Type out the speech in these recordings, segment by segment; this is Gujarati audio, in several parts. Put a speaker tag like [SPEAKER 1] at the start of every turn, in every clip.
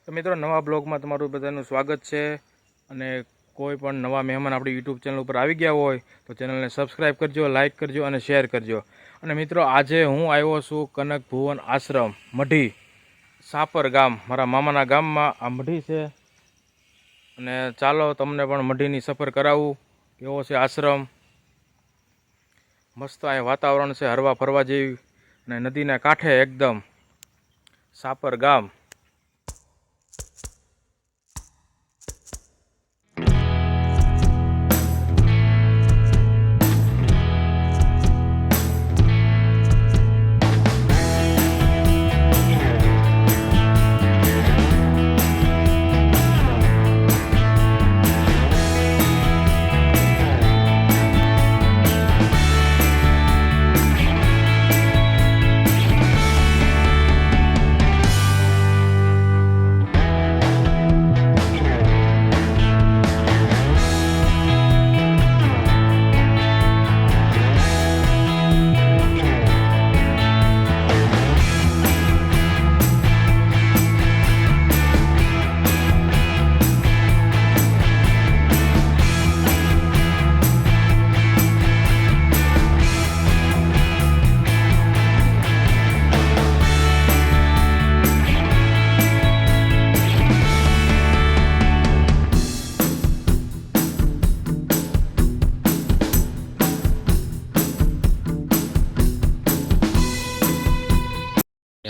[SPEAKER 1] તો મિત્રો નવા બ્લોગમાં તમારું બધાનું સ્વાગત છે અને કોઈ પણ નવા મહેમાન આપણી યુટ્યુબ ચેનલ ઉપર આવી ગયા હોય તો ચેનલને સબસ્ક્રાઈબ કરજો, લાઇક કરજો અને શેર કરજો. અને મિત્રો આજે હું આવ્યો છું કનક ભુવન આશ્રમ મઢી સાપર ગામ, મારા મામાના ગામમાં આ મઢી છે. અને ચાલો તમને પણ મઢીની સફર કરાવું. કેવો છે આશ્રમ, મસ્ત અહીં વાતાવરણ છે હરવા ફરવા જેવી અને નદીના કાંઠે એકદમ સાપર ગામ.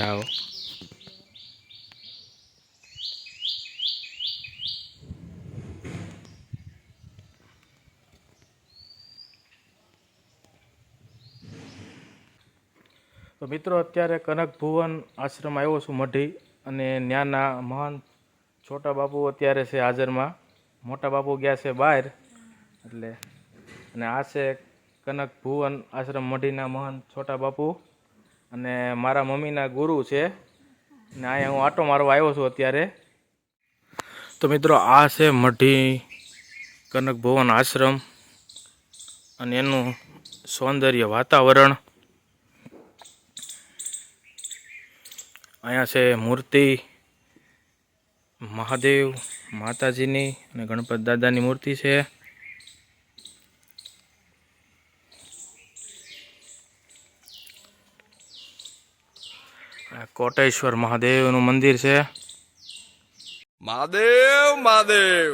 [SPEAKER 1] આવો તો મિત્રો અત્યારે કનક ભુવન આશ્રમ આવ્યો છું મઢી, અને ત્યાંના મહંત છોટા બાપુ અત્યારે છે હાજરમાં. મોટા બાપુ ગયા છે બહાર એટલે. અને આ છે કનક ભુવન આશ્રમ મઢીના મહંત છોટા બાપુ અને મારા મમ્મીના ગુરુ છે. ને અહીંયા હું આટો મારવા આવ્યો છું અત્યારે. તો મિત્રો આ છે મઢી કનક ભુવન આશ્રમ અને એનું સૌંદર્ય વાતાવરણ. અહીંયા છે મૂર્તિ મહાદેવ માતાજીની અને ગણપત દાદાની મૂર્તિ છે. કોટેશ્વર મહાદેવનું મંદિર છે.
[SPEAKER 2] મહાદેવ મહાદેવ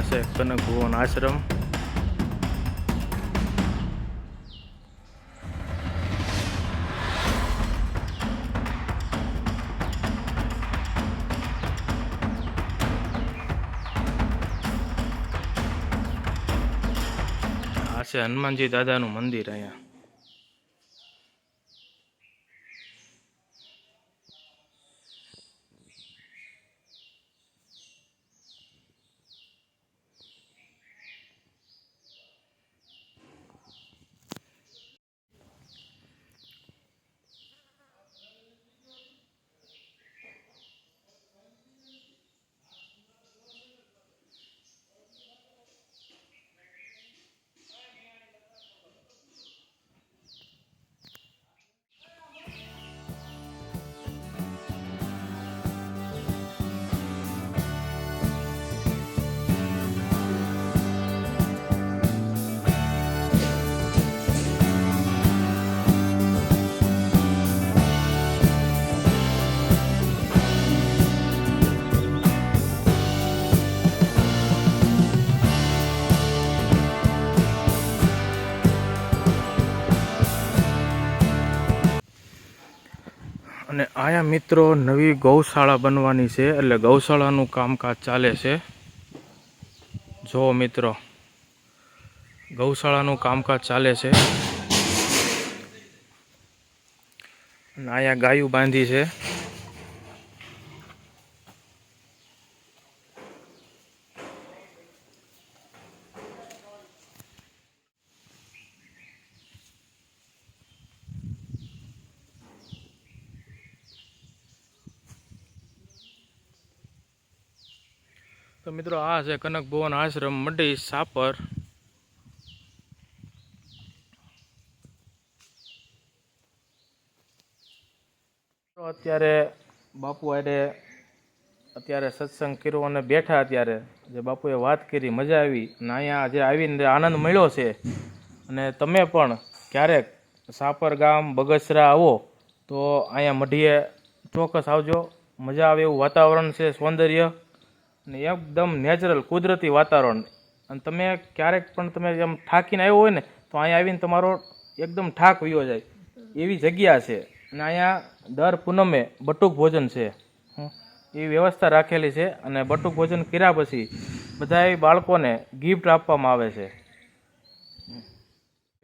[SPEAKER 1] છે કનક ભુવન આશ્રમ. આ છે હનુમાનજી દાદાનું મંદિર અહીંયા. અને આયા મિત્રો નવી ગૌશાળા બનવાની છે, એટલે ગૌશાળાનું કામકાજ ચાલે છે. જો મિત્રો ગૌશાળાનું કામકાજ ચાલે છે. અને અહીંયા ગાયું બાંધી છે. તો મિત્રો આ છે કનક ભુવન આશ્રમ મઢી સાપર. તો અત્યારે બાપુ આરે અત્યારે સત્સંગ કર્યો અને બેઠા. અત્યારે જે બાપુએ વાત કરી મજા આવી અને અહીંયા જે આવીને આનંદ મળ્યો છે. અને તમે પણ ક્યારેક સાપર ગામ બગસરા આવો તો અહીંયા મઢીએ ચોક્કસ આવજો. મજા આવે એવું વાતાવરણ છે, સૌંદર્ય અને એકદમ નેચરલ કુદરતી વાતાવરણ. અને તમે ક્યારેક પણ તમે એમ થાકીને આવ્યો હોય ને તો અહીંયા આવીને તમારો એકદમ થાક વયો જાય એવી જગ્યા છે. અને અહીંયા દર પૂનમે બટુક ભોજન છે, એવી વ્યવસ્થા રાખેલી છે. અને બટુક ભોજન કર્યા પછી બધા બાળકોને ગિફ્ટ આપવામાં આવે છે.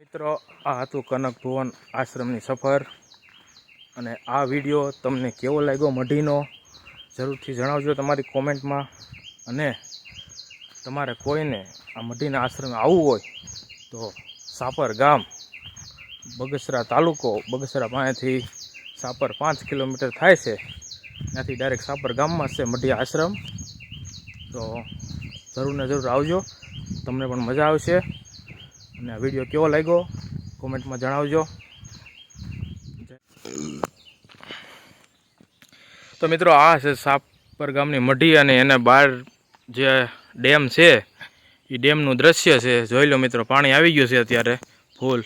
[SPEAKER 1] મિત્રો આ હતું કનક ભુવન આશ્રમની સફર. અને આ વિડીયો તમને કેવો લાગ્યો મઢીનો જરૂરથી જણાવજો તમારી કોમેન્ટમાં. અને તમારે કોઈને આ મઢીના આશ્રમે આવવું હોય તો સાપર ગામ બગસરા તાલુકો, બગસરા પાસેથી સાપર 5 કિલોમીટર થાય છે. ત્યાંથી ડાયરેક્ટ સાપર ગામમાં છે મઢી આશ્રમ. તો જરૂર ને જરૂર આવજો, તમને પણ મજા આવશે. અને આ વિડીયો કેવો લાગ્યો કોમેન્ટમાં જણાવજો. તો મિત્રો આ છે સાપર ગામની મઢી અને એને બહાર જે ડેમ છે એ ડેમનું દ્રશ્ય છે. જોઈ લો મિત્રો, પાણી આવી ગયું છે અત્યારે ફૂલ.